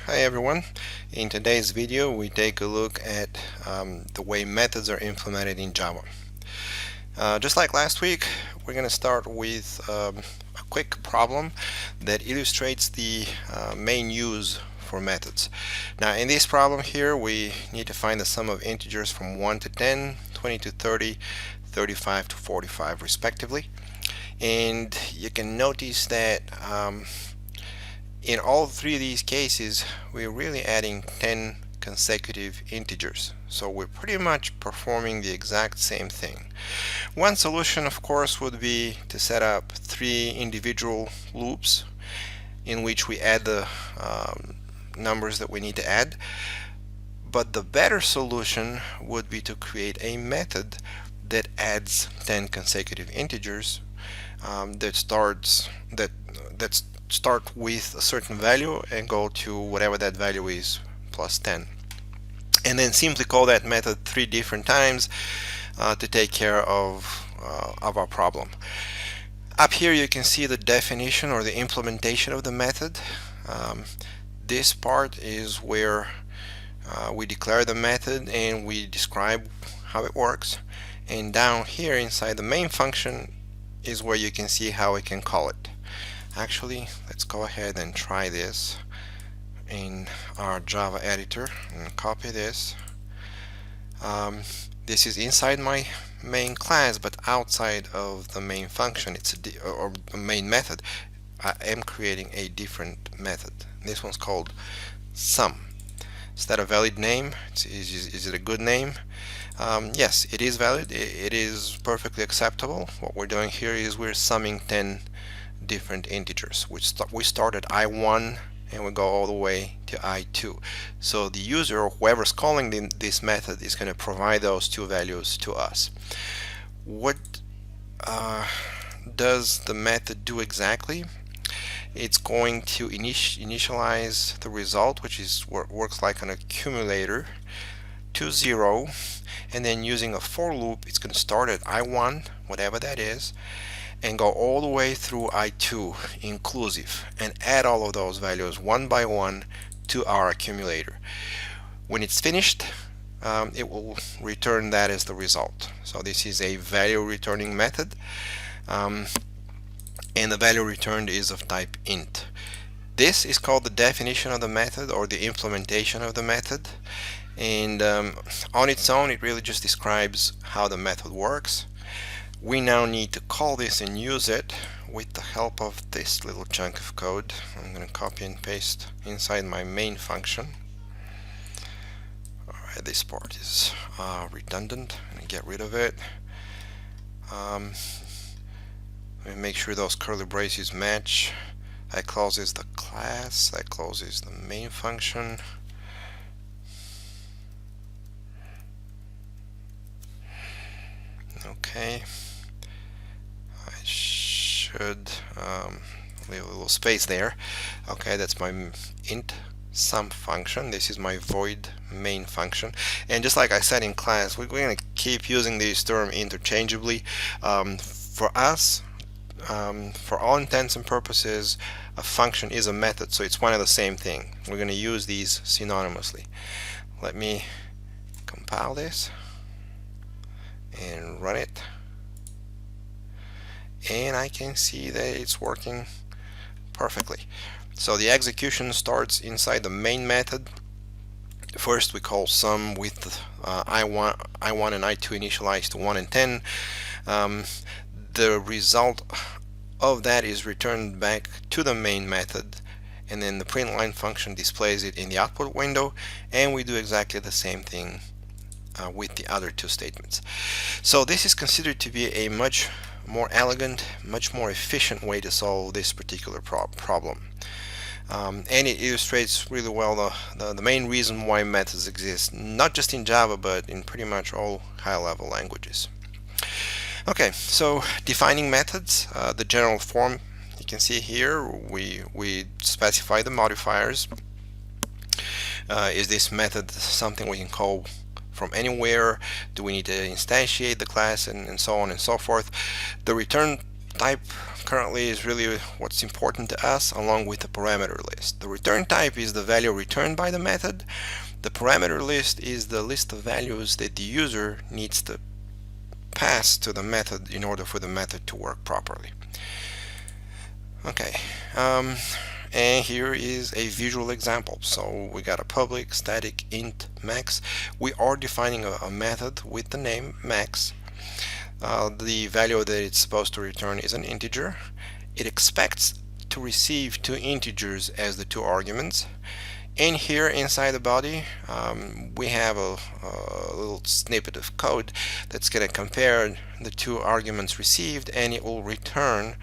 Hi everyone. In today's video we take a look at the way methods are implemented in Java. Just like last week, we're going to start with a quick problem that illustrates the main use for methods. Now in this problem here we need to find the sum of integers from 1 to 10, 20 to 30, 35 to 45 respectively. And you can notice that in all three of these cases we're really adding 10 consecutive integers, so we're pretty much performing the exact same thing. One solution of course would be to set up 3 individual loops in which we add the numbers that we need to add, but the better solution would be to create a method that adds 10 consecutive integers that start with a certain value and go to whatever that value is plus 10, and then simply call that method 3 different times to take care of our problem. Up here you can see the definition or the implementation of the method. This part is where we declare the method and we describe how it works, and down here inside the main function is where you can see how we can call it. Actually, let's go ahead and try this in our Java editor and copy this. This is inside my main class, but outside of the main function, it's or the main method. I am creating a different method. This one's called sum. Is that a valid name? Is it a good name? Yes, it is valid. It is perfectly acceptable. What we're doing here is we're summing 10 different integers. We start at I1 and we go all the way to I2. So the user or whoever's calling this method is going to provide those 2 values to us. What does the method do exactly? It's going to initialize the result, which is works like an accumulator, to 0, and then using a for loop it's going to start at I1, whatever that is, and go all the way through I2 inclusive and add all of those values one by one to our accumulator. When it's finished, it will return that as the result. So this is a value returning method, and the value returned is of type int. This is called the definition of the method or the implementation of the method, and on its own it really just describes how the method works. We now need to call this and use it with the help of this little chunk of code. I'm going to copy and paste inside my main function. Alright, this part is redundant. I'm going to get rid of it. Make sure those curly braces match. That closes the class, that closes the main function. Okay, I should leave a little space there. Okay, that's my int sum function. This is my void main function, and just like I said in class, we're going to keep using this term interchangeably. For us, for all intents and purposes, a function is a method, so it's one and the same thing. We're going to use these synonymously. Let me compile this and run it, and I can see that it's working perfectly. So the execution starts inside the main method. First we call sum with I1 and I2 initialized to 1 and 10. The result of that is returned back to the main method, and then the print line function displays it in the output window, and we do exactly the same thing with the other 2 statements. So this is considered to be a much more elegant, much more efficient way to solve this particular problem. And it illustrates really well the main reason why methods exist, not just in Java but in pretty much all high-level languages. Okay, so defining methods, the general form you can see here, we specify the modifiers. Is this method something we can call from anywhere? Do we need to instantiate the class, and so on and so forth? The return type currently is really what's important to us, along with the parameter list. The return type is the value returned by the method. The parameter list is the list of values that the user needs to pass to the method in order for the method to work properly. Okay, and here is a visual example. So we got a public static int max. We are defining a method with the name max. The value that it's supposed to return is an integer. It expects to receive two integers as the two arguments. And here inside the body, we have a little snippet of code that's going to compare the two arguments received, and it will return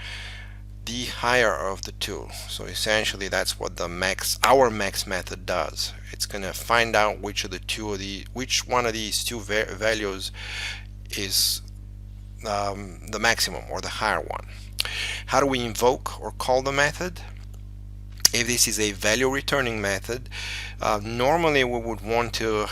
the higher of the two. So essentially that's what our max method does. It's going to find out which one of these two values is the maximum or the higher one. How do we invoke or call the method? If this is a value returning method, normally we would want to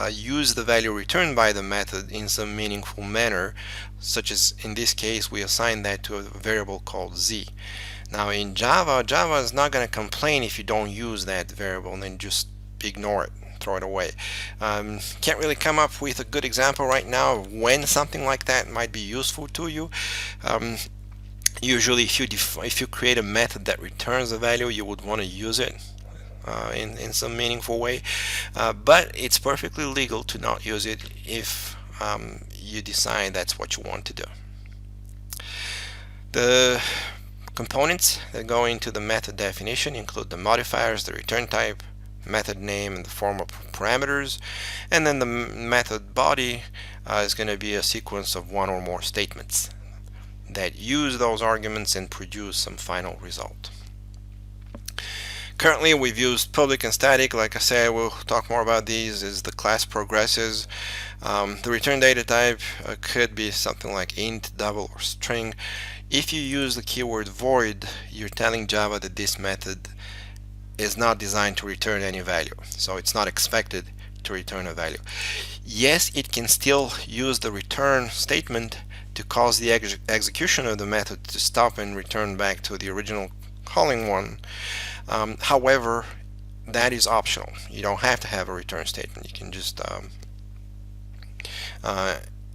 use the value returned by the method in some meaningful manner, such as in this case we assign that to a variable called z. Now in Java is not going to complain if you don't use that variable and then just ignore it, throw it away. Can't really come up with a good example right now of when something like that might be useful to you. Usually if you create a method that returns a value, you would want to use it in some meaningful way, but it's perfectly legal to not use it if you decide that's what you want to do. The components that go into the method definition include the modifiers, the return type, method name, and the formal parameters, and then the method body is going to be a sequence of one or more statements that use those arguments and produce some final result. Currently we've used public and static. Like I said, we'll talk more about these as the class progresses. The return data type could be something like int, double, or string. If you use the keyword void, you're telling Java that this method is not designed to return any value, so it's not expected to return a value. Yes, it can still use the return statement to cause the execution of the method to stop and return back to the original calling one. However, that is optional. You don't have to have a return statement. You can just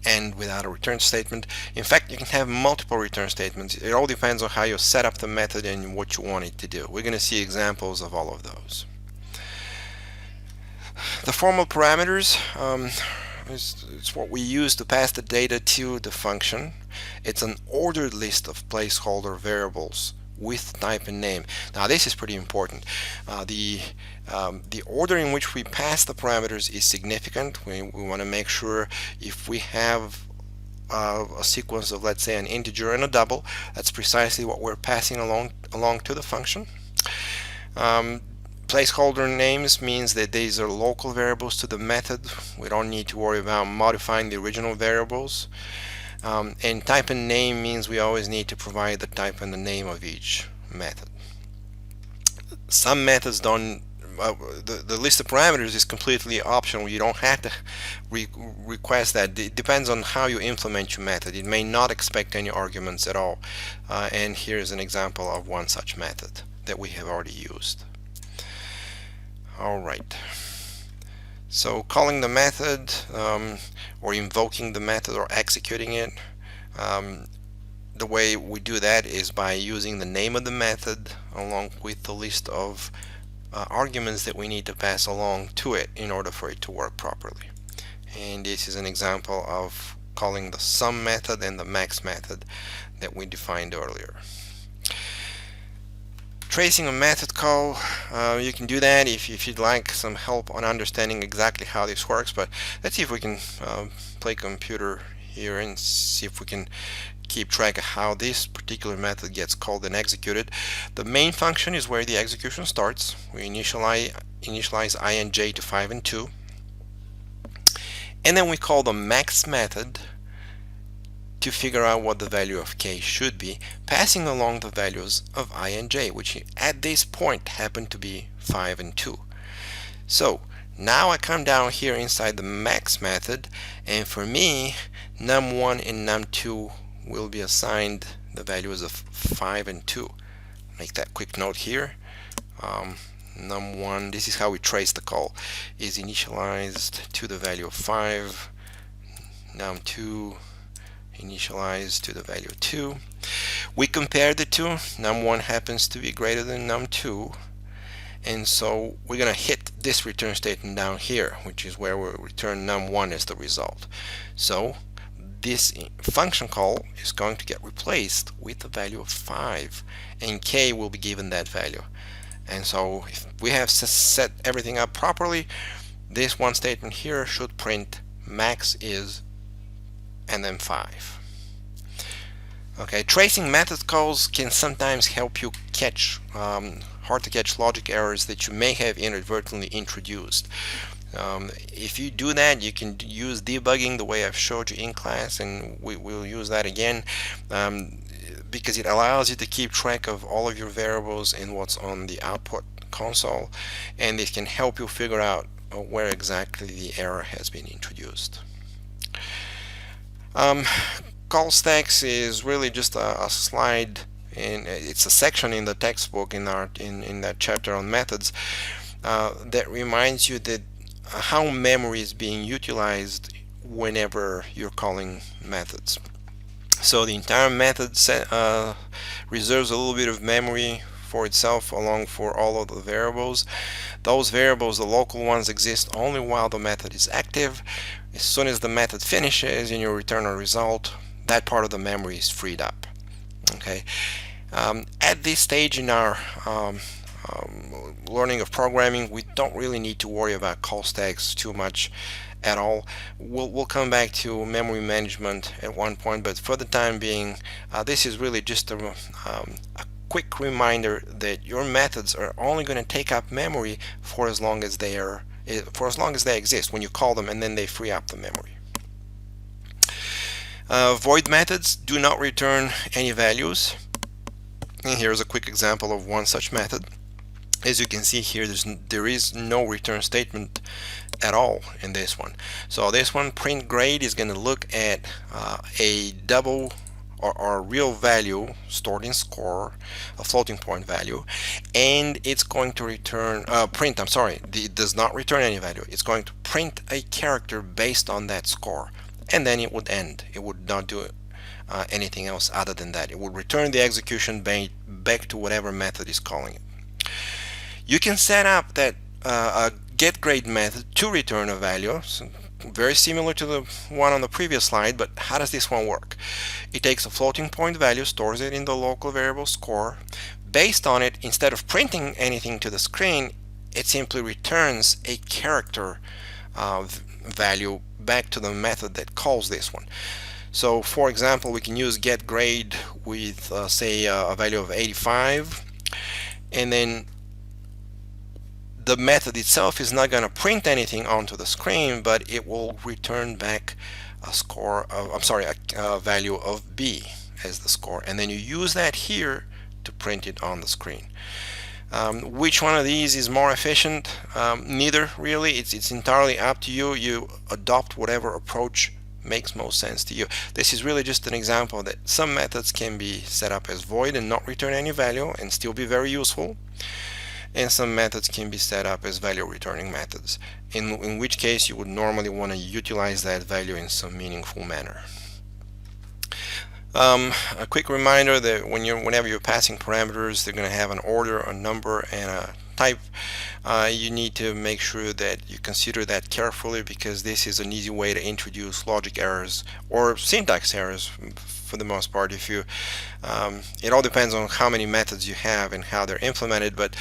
end without a return statement. In fact, you can have multiple return statements. It all depends on how you set up the method and what you want it to do. We're going to see examples of all of those. The formal parameters it's what we use to pass the data to the function. It's an ordered list of placeholder variables with type and name. Now this is pretty important. The order in which we pass the parameters is significant. We want to make sure if we have a sequence of, let's say, an integer and a double, that's precisely what we're passing along to the function. Placeholder names means that these are local variables to the method. We don't need to worry about modifying the original variables. And type and name means we always need to provide the type and the name of each method. Some methods don't, the list of parameters is completely optional. You don't have to request that. It depends on how you implement your method. It may not expect any arguments at all. And here's an example of one such method that we have already used. Alright, so calling the method or invoking the method or executing it, the way we do that is by using the name of the method along with the list of arguments that we need to pass along to it in order for it to work properly. And this is an example of calling the sum method and the max method that we defined earlier. Tracing a method call, you can do that if you'd like some help on understanding exactly how this works, but let's see if we can play computer here and see if we can keep track of how this particular method gets called and executed. The main function is where the execution starts. We initialize ing to 5 and 2, and then we call the max method to figure out what the value of k should be, passing along the values of I and j, which at this point happen to be 5 and 2. So now I come down here inside the max method, and for me num1 and num2 will be assigned the values of 5 and 2. Make that quick note here. Num1, this is how we trace the call, is initialized to the value of 5, num2 initialized to the value of 2. We compare the two. Num1 happens to be greater than num2, and so we're going to hit this return statement down here, which is where we'll return num1 as the result. So this function call is going to get replaced with the value of 5, and k will be given that value. And so if we have set everything up properly, this one statement here should print max is and then 5. Okay, tracing method calls can sometimes help you catch hard to catch logic errors that you may have inadvertently introduced. If you do that, you can use debugging the way I've showed you in class, and we'll use that again, because it allows you to keep track of all of your variables and what's on the output console, and it can help you figure out where exactly the error has been introduced. Call stacks is really just a slide, and it's a section in the textbook in that chapter on methods that reminds you that how memory is being utilized whenever you're calling methods. So the entire method reserves a little bit of memory for itself along for all of the variables. Those variables, the local ones, exist only while the method is active. As soon as the method finishes and you return a result, that part of the memory is freed up. Okay. At this stage in our learning of programming, we don't really need to worry about call stacks too much at all. We'll come back to memory management at one point, but for the time being, this is really just a quick reminder that your methods are only going to take up memory for as long as they exist when you call them, and then they free up the memory. Void methods do not return any values. And here's a quick example of one such method. As you can see here, there is no return statement at all in this one. So this one, print grade, is going to look at a double or real value stored in score, a floating point value, and it's going to return it does not return any value. It's going to print a character based on that score, and then it would end. It would not do anything else other than that. It would return the execution back to whatever method is calling it. You can set up that a getGrade method to return a value, so very similar to the one on the previous slide, but how does this one work? It takes a floating point value, stores it in the local variable score. Based on it, instead of printing anything to the screen, it simply returns a character value back to the method that calls this one. So for example, we can use getGrade with say a value of 85, and then the method itself is not going to print anything onto the screen, but it will return back a score of, a value of B as the score, and then you use that here to print it on the screen. Which one of these is more efficient? Neither really. It's entirely up to you. You adopt whatever approach makes most sense to you. This is really just an example that some methods can be set up as void and not return any value and still be very useful, and some methods can be set up as value returning methods, in which case you would normally want to utilize that value in some meaningful manner. A quick reminder that whenever you're passing parameters, they're going to have an order, a number, and a type. You need to make sure that you consider that carefully, because this is an easy way to introduce logic errors or syntax errors for the most part. If you it all depends on how many methods you have and how they're implemented, but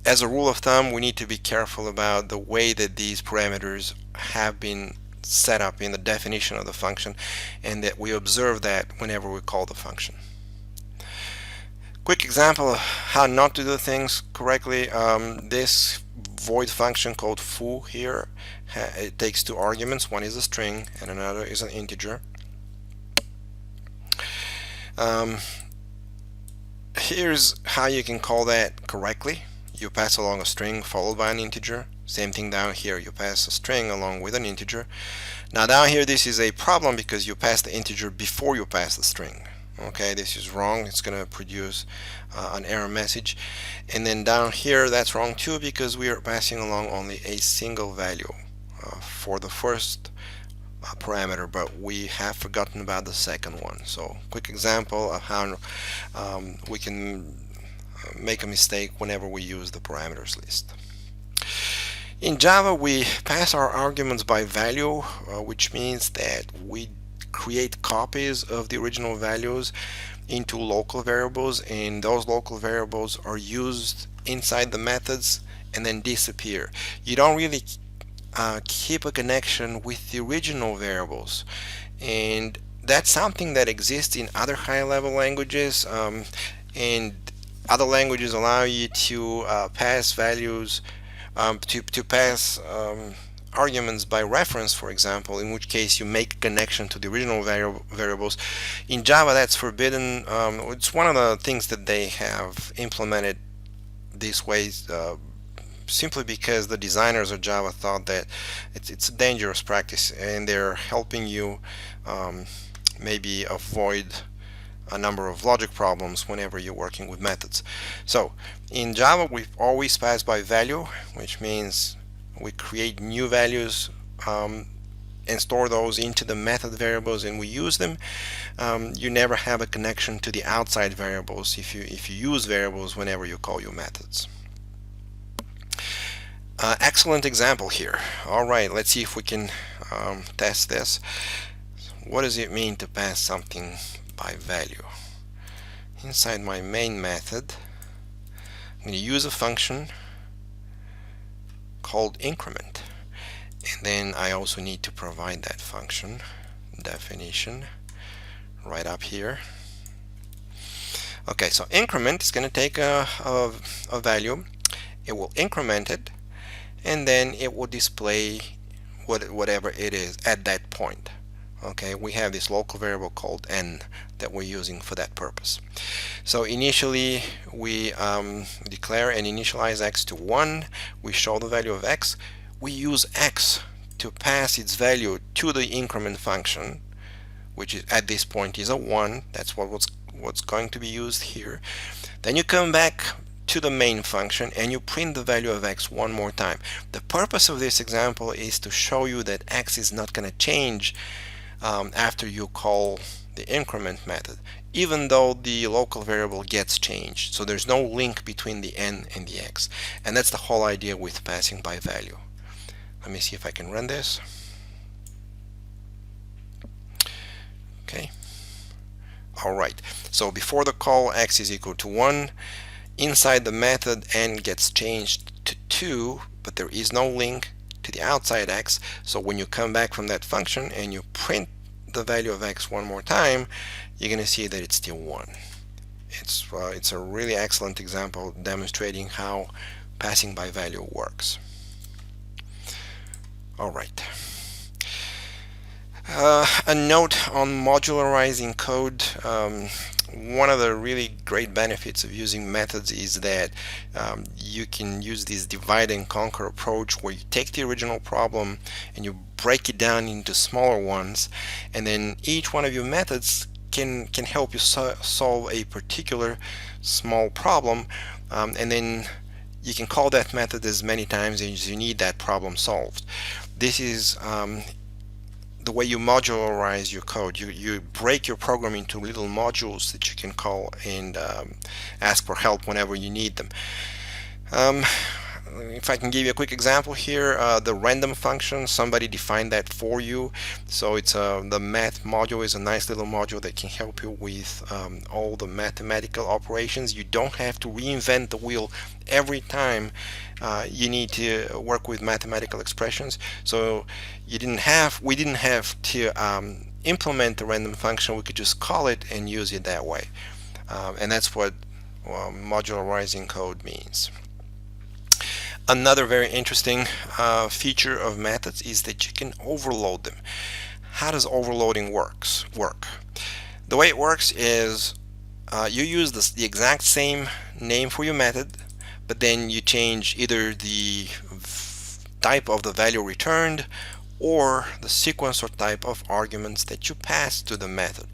as a rule of thumb, we need to be careful about the way that these parameters have been set up in the definition of the function, and that we observe that whenever we call the function. Quick example of how not to do things correctly. This void function called foo here, it takes two arguments. One is a string and another is an integer. Here's how you can call that correctly. You pass along a string followed by an integer. Same thing down here, you pass a string along with an integer. Now down here this is a problem because you pass the integer before you pass the string. Okay, this is wrong. It's going to produce an error message. And then down here that's wrong too because we are passing along only a single value for the first parameter, but we have forgotten about the second one. So quick example of how we can make a mistake whenever we use the parameters list. In Java we pass our arguments by value, which means that we create copies of the original values into local variables, and those local variables are used inside the methods and then disappear. You don't really keep a connection with the original variables, and that's something that exists in other high-level languages, and other languages allow you to pass values to pass arguments by reference, for example, in which case you make a connection to the original variables. In Java that's forbidden. It's one of the things that they have implemented this way simply because the designers of Java thought that it's a dangerous practice, and they're helping you maybe avoid a number of logic problems whenever you're working with methods. So in Java we always pass by value, which means we create new values and store those into the method variables and we use them. You never have a connection to the outside variables if you use variables whenever you call your methods. Excellent example here. Alright, let's see if we can test this. What does it mean to pass something by value? Inside my main method I'm going to use a function called increment, and then I also need to provide that function definition right up here. Okay, so increment is going to take a value, it will increment it, and then it will display whatever it is at that point. Okay, we have this local variable called n that we're using for that purpose. So initially we declare and initialize x to 1. We show the value of x. We use x to pass its value to the increment function, which is at this point is a 1. That's what's going to be used here. Then you come back to the main function and you print the value of x one more time. The purpose of this example is to show you that x is not going to change after you call the increment method, even though the local variable gets changed. So there's no link between the n and the x, and that's the whole idea with passing by value. Let me see if I can run this. Okay. Alright, so before the call x is equal to 1. Inside the method n gets changed to 2, but there is no link to the outside x. So when you come back from that function and you print the value of x one more time, you're going to see that it's still 1. It's a really excellent example demonstrating how passing by value works. Alright. A note on modularizing code. One of the really great benefits of using methods is that you can use this divide and conquer approach, where you take the original problem and you break it down into smaller ones, and then each one of your methods can help you solve a particular small problem, and then you can call that method as many times as you need that problem solved. This is the way you modularize your code. You break your program into little modules that you can call and ask for help whenever you need them. If I can give you a quick example here, the random function, somebody defined that for you. So it's the math module is a nice little module that can help you with all the mathematical operations. You don't have to reinvent the wheel every time you need to work with mathematical expressions. So we didn't have to implement the random function. We could just call it and use it that way, and that's what modularizing code means. Another very interesting feature of methods is that you can overload them. How does overloading work? The way it works is you use the exact same name for your method, but then you change either the type of the value returned or the sequence or type of arguments that you pass to the method.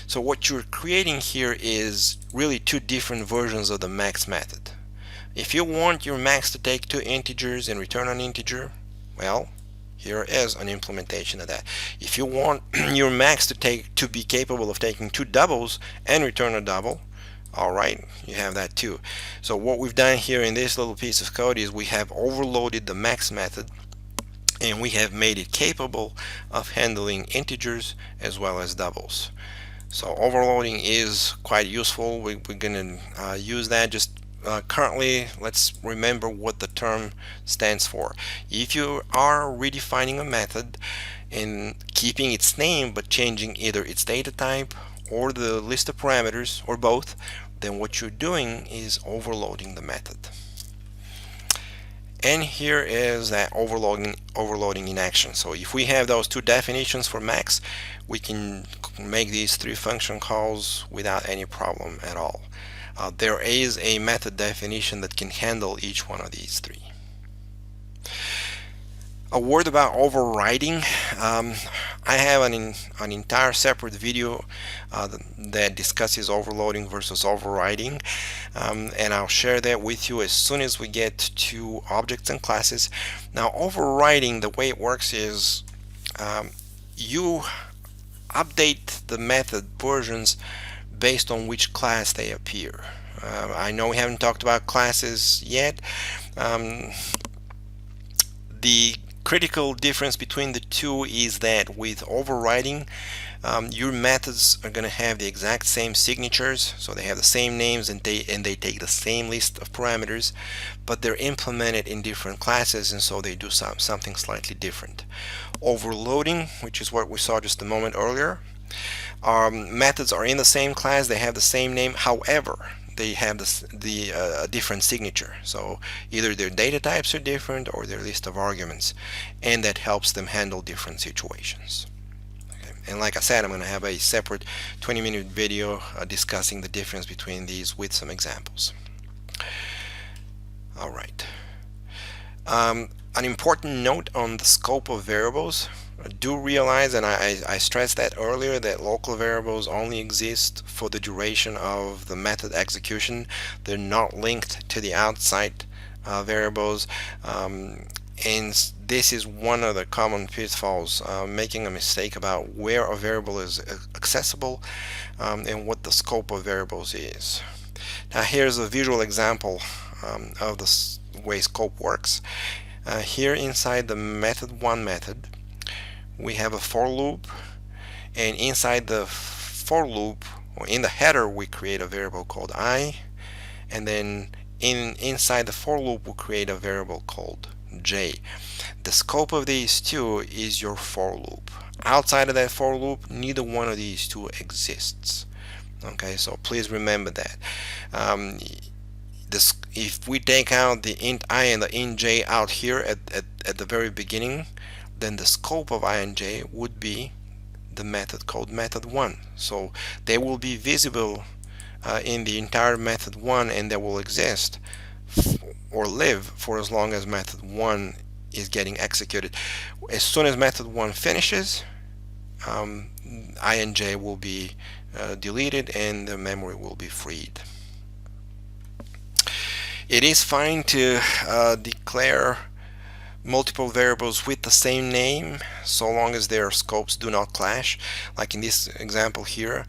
So what you're creating here is really two different versions of the max method. If you want your max to take two integers and return an integer, well, here is an implementation of that. If you want your max to be capable of taking two doubles and return a double, all right, you have that too. So what we've done here in this little piece of code is we have overloaded the max method and we have made it capable of handling integers as well as doubles. So overloading is quite useful. We're going to use that. Just currently, let's remember what the term stands for. If you are redefining a method and keeping its name but changing either its data type or the list of parameters or both, then what you're doing is overloading the method. And here is that overloading in action. So if we have those two definitions for max, we can make these three function calls without any problem at all. There is a method definition that can handle each one of these three. A word about overriding. I have an entire separate video that discusses overloading versus overriding, and I'll share that with you as soon as we get to objects and classes. Now, overriding, the way it works is you update the method versions based on which class they appear. I know we haven't talked about classes yet. The critical difference between the two is that with overriding, your methods are going to have the exact same signatures, so they have the same names and they take the same list of parameters, but they're implemented in different classes, and so they do something slightly different. Overloading, which is what we saw just a moment earlier, methods are in the same class, they have the same name, however they have a different signature. So either their data types are different or their list of arguments, and that helps them handle different situations. Okay. And like I said, I'm going to have a separate 20-minute video discussing the difference between these with some examples. All right. An important note on the scope of variables. Do realize, and I stressed that earlier, that local variables only exist for the duration of the method execution. They're not linked to the outside variables, and this is one of the common pitfalls, making a mistake about where a variable is accessible and what the scope of variables is. Now here's a visual example of the way scope works. Here inside the method1 method, we have a for loop, and inside the for loop, or in the header, we create a variable called I, and then inside the for loop we create a variable called J. The scope of these two is your for loop. Outside of that for loop, neither one of these two exists. Okay, so please remember that. If we take out the int I and the int j out here at the very beginning, then the scope of I and j would be the method called method1. So they will be visible in the entire method1, and they will exist or live for as long as method1 is getting executed. As soon as method1 finishes, I and j will be deleted and the memory will be freed. It is fine to declare multiple variables with the same name so long as their scopes do not clash. Like in this example here,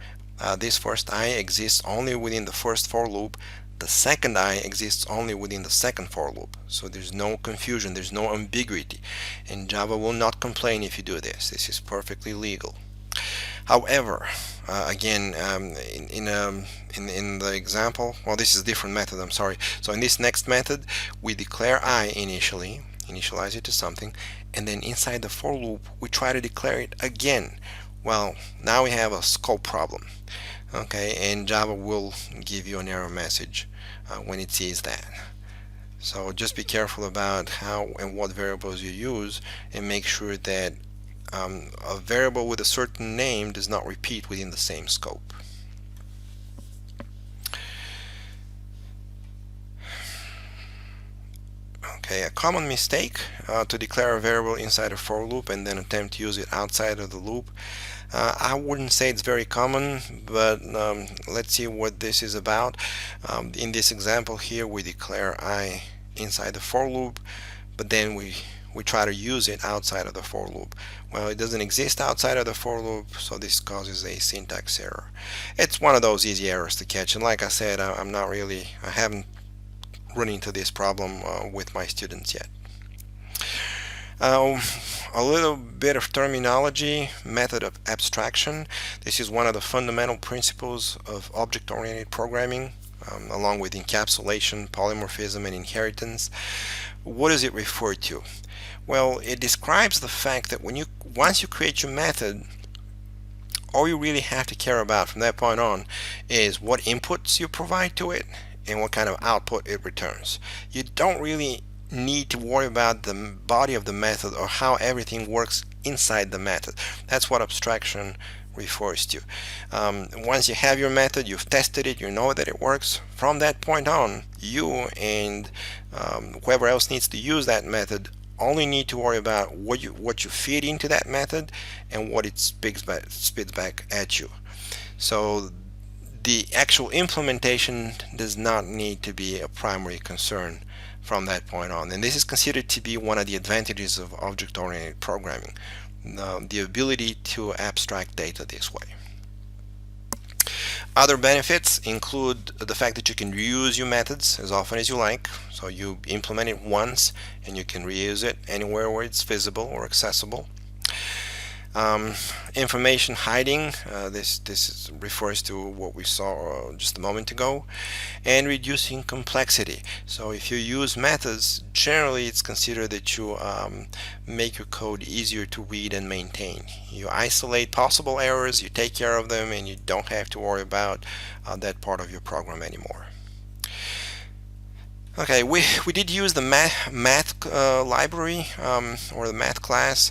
this first I exists only within the first for loop, the second I exists only within the second for loop. So there's no confusion, there's no ambiguity, and Java will not complain if you do this. This is perfectly legal. However, again, in the example, well, this is a different method, I'm sorry. So in this next method, we declare I initially, initialize it to something, and then inside the for loop, we try to declare it again. Well, now we have a scope problem. Okay, and Java will give you an error message when it sees that. So just be careful about how and what variables you use, and make sure that a variable with a certain name does not repeat within the same scope. Okay, a common mistake to declare a variable inside a for loop and then attempt to use it outside of the loop. I wouldn't say it's very common, but let's see what this is about. In this example here, we declare I inside the for loop, but then we try to use it outside of the for loop. Well, it doesn't exist outside of the for loop, so this causes a syntax error. It's one of those easy errors to catch, and like I said, I haven't run into this problem with my students yet. A little bit of terminology, method of abstraction. This is one of the fundamental principles of object-oriented programming, along with encapsulation, polymorphism, and inheritance. What does it refer to? Well, it describes the fact that once you create your method, all you really have to care about from that point on is what inputs you provide to it and what kind of output it returns. You don't really need to worry about the body of the method or how everything works inside the method. That's what abstraction refers to. Once you have your method, you've tested it, you know that it works. From that point on, you and whoever else needs to use that method only need to worry about what you feed into that method and what it spits back at you. So the actual implementation does not need to be a primary concern from that point on, and this is considered to be one of the advantages of object-oriented programming, the ability to abstract data this way. Other benefits include the fact that you can reuse your methods as often as you like. So you implement it once and you can reuse it anywhere where it's visible or accessible. Information hiding, this refers to what we saw just a moment ago, and reducing complexity. So if you use methods, generally it's considered that you make your code easier to read and maintain. You isolate possible errors, you take care of them, and you don't have to worry about that part of your program anymore. Okay, we did use the math library or the math class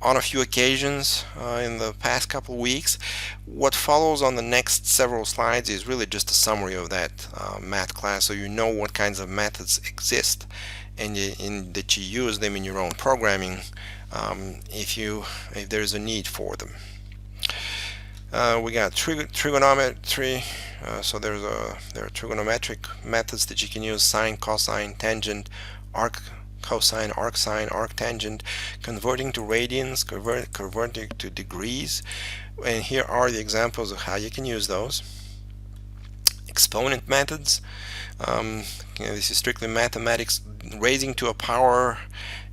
on a few occasions in the past couple weeks. What follows on the next several slides is really just a summary of that math class, so you know what kinds of methods exist and that you use them in your own programming if there's a need for them. We got trigonometry, so there are trigonometric methods that you can use: sine, cosine, tangent, cosine, arcsine, arctangent, converting to radians, converting to degrees, and here are the examples of how you can use those. Exponent methods, this is strictly mathematics. Raising to a power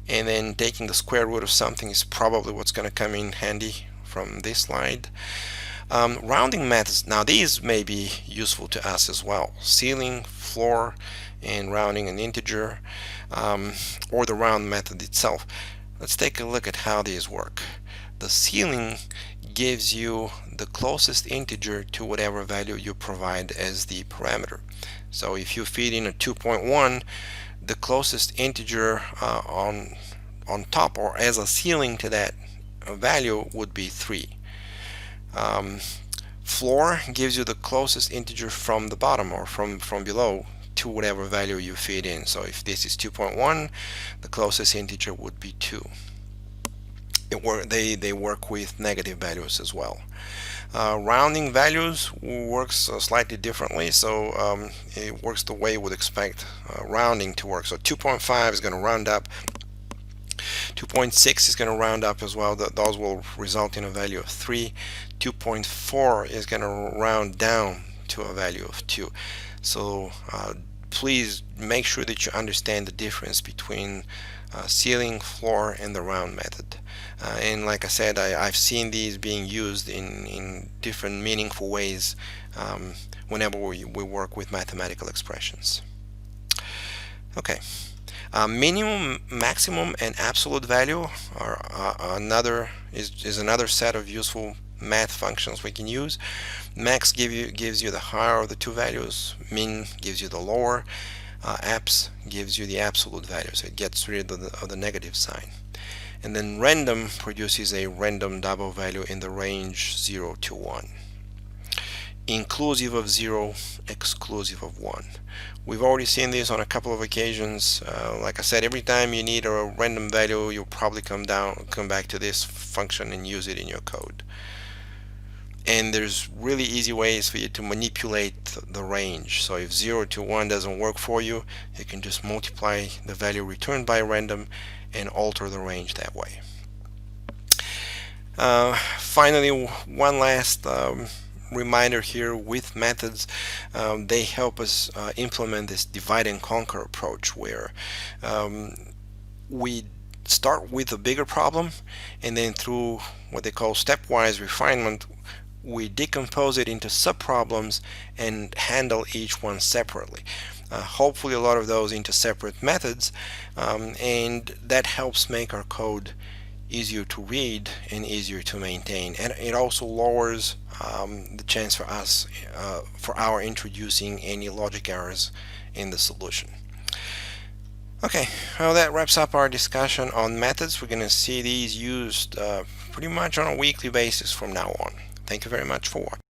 and then taking the square root of something is probably what's going to come in handy from this slide. Rounding methods, now these may be useful to us as well: ceiling, floor, and rounding an integer, or the round method itself. Let's take a look at how these work. The ceiling gives you the closest integer to whatever value you provide as the parameter. So if you feed in a 2.1, the closest integer on top or as a ceiling to that value would be 3. Floor gives you the closest integer from the bottom or from below to whatever value you feed in. So if this is 2.1, the closest integer would be 2. They work with negative values as well. Rounding values works slightly differently, so it works the way you would expect rounding to work. So 2.5 is going to round up, 2.6 is going to round up as well. Those will result in a value of 3. 2.4 is going to round down to a value of 2. So please make sure that you understand the difference between ceiling, floor, and the round method. And like I said, I've seen these being used in different meaningful ways whenever we work with mathematical expressions. Okay. Minimum, maximum, and absolute value are another set of useful math functions we can use. Max gives you the higher of the two values. Min gives you the lower. Abs gives you the absolute value, so it gets rid of the negative sign. And then random produces a random double value in the range 0 to 1. inclusive of 0, exclusive of 1. We've already seen this on a couple of occasions. Like I said, every time you need a random value, you'll probably come back to this function and use it in your code. And there's really easy ways for you to manipulate the range. So if 0 to 1 doesn't work for you, you can just multiply the value returned by random and alter the range that way. Finally, one last reminder here with methods. They help us implement this divide and conquer approach, where we start with a bigger problem, and then through what they call stepwise refinement, we decompose it into subproblems and handle each one separately. Hopefully a lot of those into separate methods, and that helps make our code easier to read and easier to maintain, and it also lowers the chance for us for our introducing any logic errors in the solution. Okay, well, that wraps up our discussion on methods. We're going to see these used pretty much on a weekly basis from now on. Thank you very much for watching.